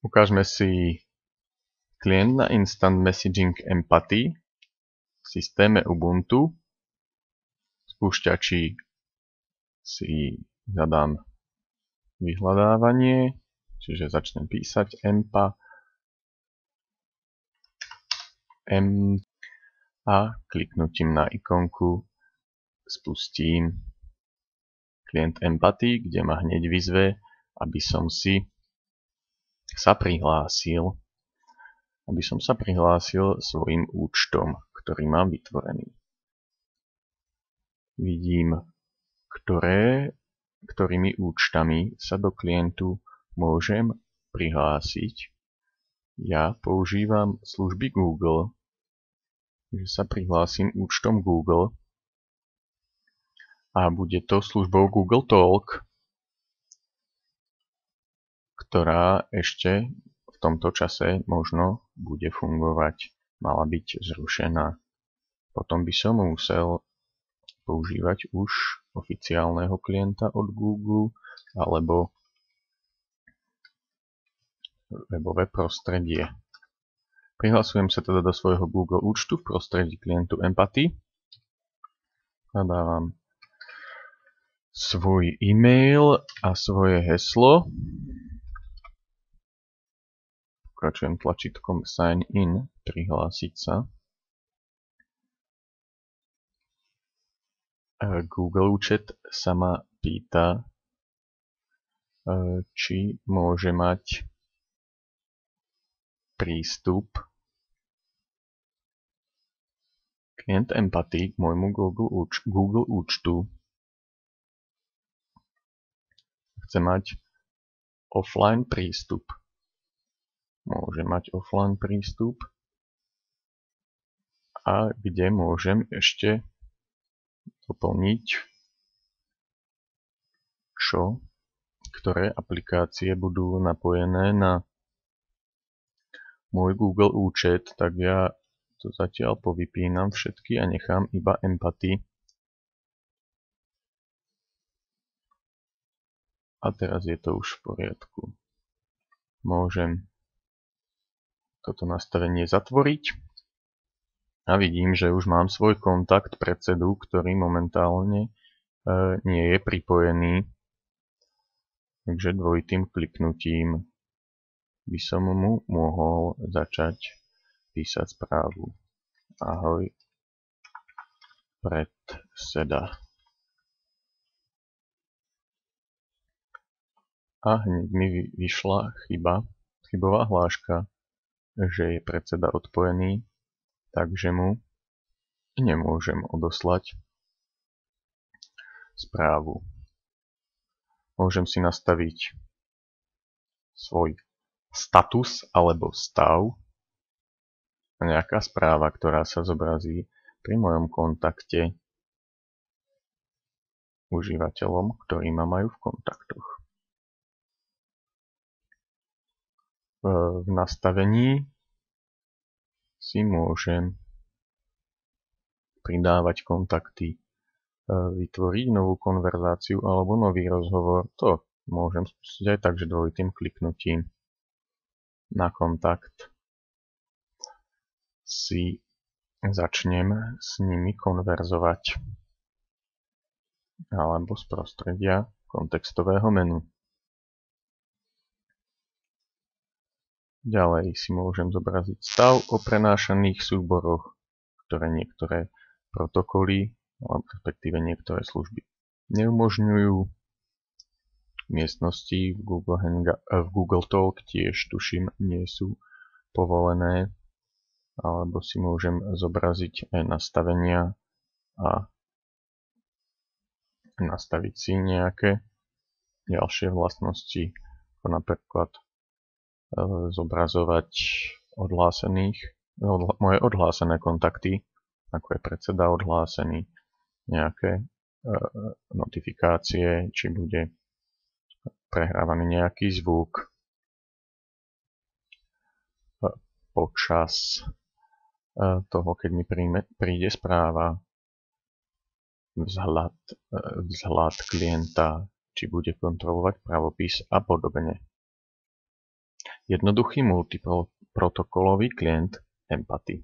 Ukážme si klient na Instant Messaging Empathy v systéme Ubuntu. V spúšťači si zadám vyhľadávanie, čiže začnem písať empa a kliknutím na ikonku spustím klient Empathy, kde ma hneď vyzve, aby som sa prihlásil svojím účtom, ktorý mám vytvorený. Vidím, ktorými účtami sa do klientu môžem prihlásiť. Ja používam služby Google, že sa prihlásim účtom Google a bude to službou Google Talk, ktorá ešte v tomto čase možno bude fungovať. Mala byť zrušená. Potom by som musel používať už oficiálneho klienta od Google alebo webové prostredie. Prihlasujem sa teda do svojho Google účtu v prostredí klientu Empathy. Zadávam svoj e-mail a svoje heslo. Pokračujem tlačítkom Sign in, prihlásiť sa. Google účet sa ma pýta, či môže mať prístup klient Empathy k môjmu Google účtu. Chce mať offline prístup. Môže mať offline prístup. A kde môžem ešte doplniť, ktoré aplikácie budú napojené na môj Google účet, tak ja to zatiaľ povypínam všetky a nechám iba Empathy. A teraz je to už v poriadku. Môžem toto nastavenie zatvoriť. A vidím, že už mám svoj kontakt predsedu, ktorý momentálne nie je pripojený. Takže dvojitým kliknutím by som mu mohol začať písať správu. Ahoj, predseda. A hneď mi vyšla chybová hláška, že je predseda odpojený, takže mu nemôžem odoslať správu. Môžem si nastaviť svoj status alebo stav a nejaká správa, ktorá sa zobrazí pri mojom kontakte užívateľom, ktorí ma majú v kontaktoch. V nastavení si môžem pridávať kontakty, vytvoriť novú konverzáciu alebo nový rozhovor. To môžem spustiť aj tak, že dvojitým kliknutím na kontakt si začnem s nimi konverzovať alebo z prostredia kontextového menu. Ďalej si môžem zobraziť stav o prenášaných súboroch, ktoré niektoré protokoly, respektíve niektoré služby neumožňujú. Miestnosti v Google Talk tiež tuším nie sú povolené, alebo si môžem zobraziť aj nastavenia a nastaviť si nejaké ďalšie vlastnosti, ako napríklad zobrazovať moje odhlásené kontakty, ako je predseda odhlásený, nejaké notifikácie, či bude prehrávaný nejaký zvuk počas toho, keď mi príde správa, vzhľad klienta, či bude kontrolovať pravopis a podobne. Jednoduchý multiprotokolový klient Empathy.